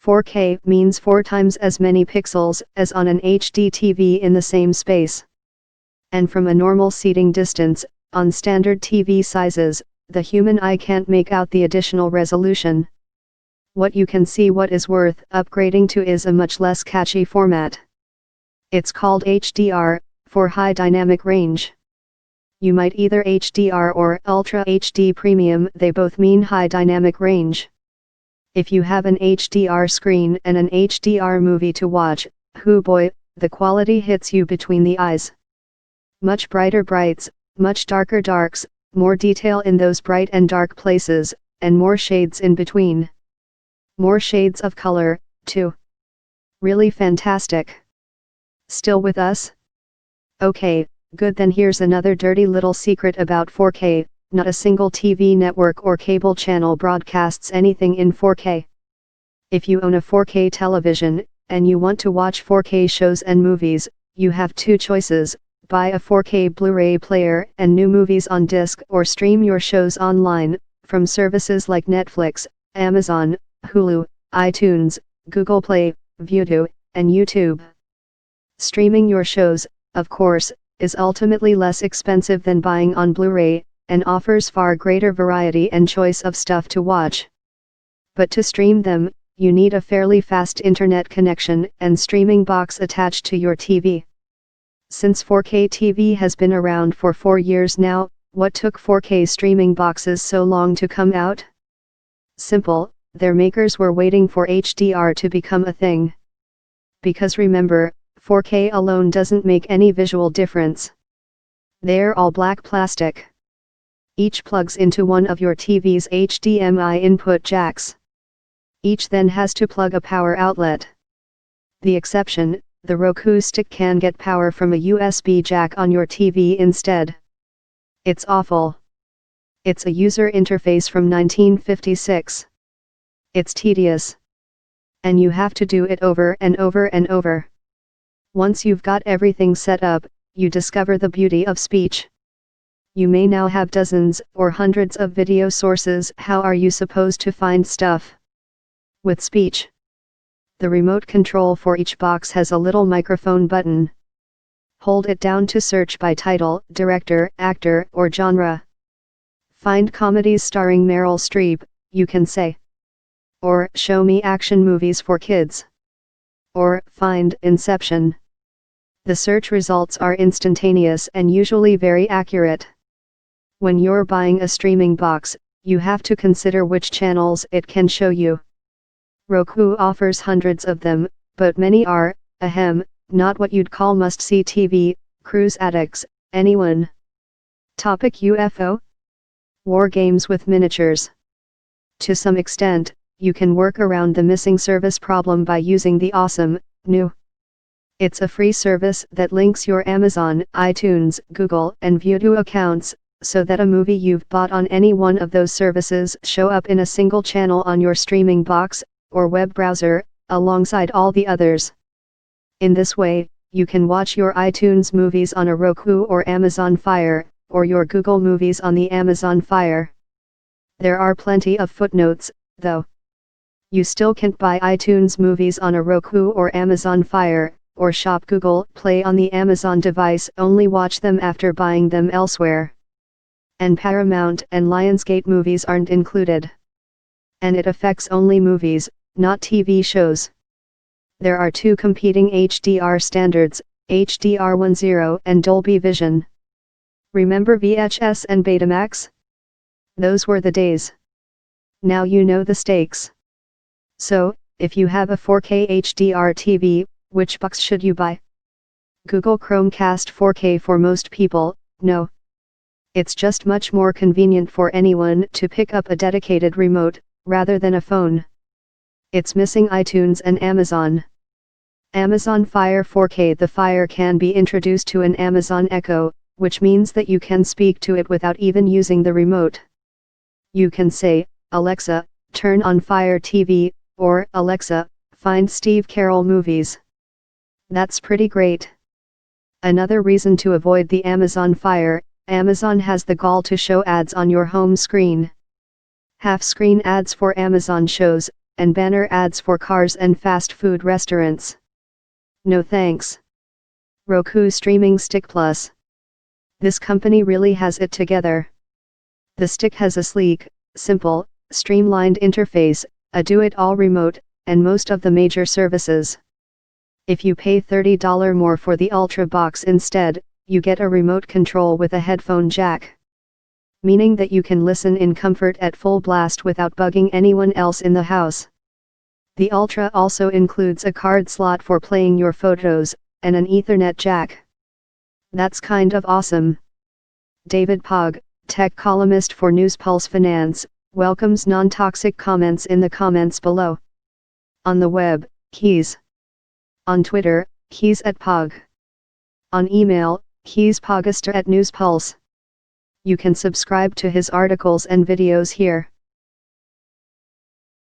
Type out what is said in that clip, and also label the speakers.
Speaker 1: 4K means 4 times as many pixels as on an HDTV in the same space. And from a normal seating distance, on standard TV sizes, the human eye can't make out the additional resolution. What you can see what is worth upgrading to is a much less catchy format. It's called HDR, for High Dynamic Range. You might either HDR or Ultra HD Premium, they both mean High Dynamic Range. If you have an HDR screen and an HDR movie to watch, hoo boy, the quality hits you between the eyes. Much brighter brights, much darker darks, more detail in those bright and dark places, and more shades in between. More shades of color, too. Really fantastic. Still with us? Okay, good, then here's another dirty little secret about 4K. Not a single TV network or cable channel broadcasts anything in 4K. If you own a 4K television, and you want to watch 4K shows and movies, you have two choices: buy a 4K Blu-ray player and new movies on disc, or stream your shows online, from services like Netflix, Amazon, Hulu, iTunes, Google Play, Vudu, and YouTube. Streaming your shows, of course, is ultimately less expensive than buying on Blu-ray, and offers far greater variety and choice of stuff to watch. But to stream them, you need a fairly fast internet connection and streaming box attached to your TV. Since 4K TV has been around for 4 years now, what took 4K streaming boxes so long to come out? Simple, their makers were waiting for HDR to become a thing. Because remember, 4K alone doesn't make any visual difference. They're all black plastic. Each plugs into one of your TV's HDMI input jacks. Each then has to plug a power outlet. The exception, the Roku stick, can get power from a USB jack on your TV instead. It's awful. It's a user interface from 1956. It's tedious. And you have to do it over and over and over. Once you've got everything set up, you discover the beauty of speech. You may now have dozens or hundreds of video sources. How are you supposed to find stuff? With speech. The remote control for each box has a little microphone button. Hold it down to search by title, director, actor, or genre. Find comedies starring Meryl Streep, you can say. Or, show me action movies for kids. Or, find Inception. The search results are instantaneous and usually very accurate. When you're buying a streaming box, you have to consider which channels it can show you. Roku offers hundreds of them, but many are, not what you'd call must-see TV. Cruise addicts, anyone? Topic: UFO? War games with miniatures. To some extent, you can work around the missing service problem by using the awesome, new. It's a free service that links your Amazon, iTunes, Google, and Vudu accounts, so that a movie you've bought on any one of those services show up in a single channel on your streaming box, or web browser, alongside all the others. In this way, you can watch your iTunes movies on a Roku or Amazon Fire, or your Google movies on the Amazon Fire. There are plenty of footnotes, though. You still can't buy iTunes movies on a Roku or Amazon Fire, or shop Google Play on the Amazon device, only watch them after buying them elsewhere. And Paramount and Lionsgate movies aren't included. And it affects only movies, not TV shows. There are two competing HDR standards, HDR 1.0 and Dolby Vision. Remember VHS and Betamax? Those were the days. Now you know the stakes. So, if you have a 4K HDR TV, which box should you buy? Google Chromecast 4K for most people, no. It's just much more convenient for anyone to pick up a dedicated remote, rather than a phone. It's missing iTunes and Amazon. Amazon Fire 4K. The Fire can be introduced to an Amazon Echo, which means that you can speak to it without even using the remote. You can say, Alexa, turn on Fire TV, or Alexa, find Steve Carell movies. That's pretty great. Another reason to avoid the Amazon Fire: Amazon has the gall to show ads on your home screen. Half-screen ads for Amazon shows, and banner ads for cars and fast food restaurants. No thanks. Roku Streaming Stick Plus. This company really has it together. The stick has a sleek, simple, streamlined interface, a do-it-all remote, and most of the major services. If you pay $30 more for the Ultra box instead, you get a remote control with a headphone jack. Meaning that you can listen in comfort at full blast without bugging anyone else in the house. The Ultra also includes a card slot for playing your photos, and an Ethernet jack. That's kind of awesome. David Pog, tech columnist for News Pulse Finance, welcomes non-toxic comments in the comments below. On the web, Keys. On Twitter, Keys at Pog. On email, keyspogster@newspulse. You can subscribe to his articles and videos here.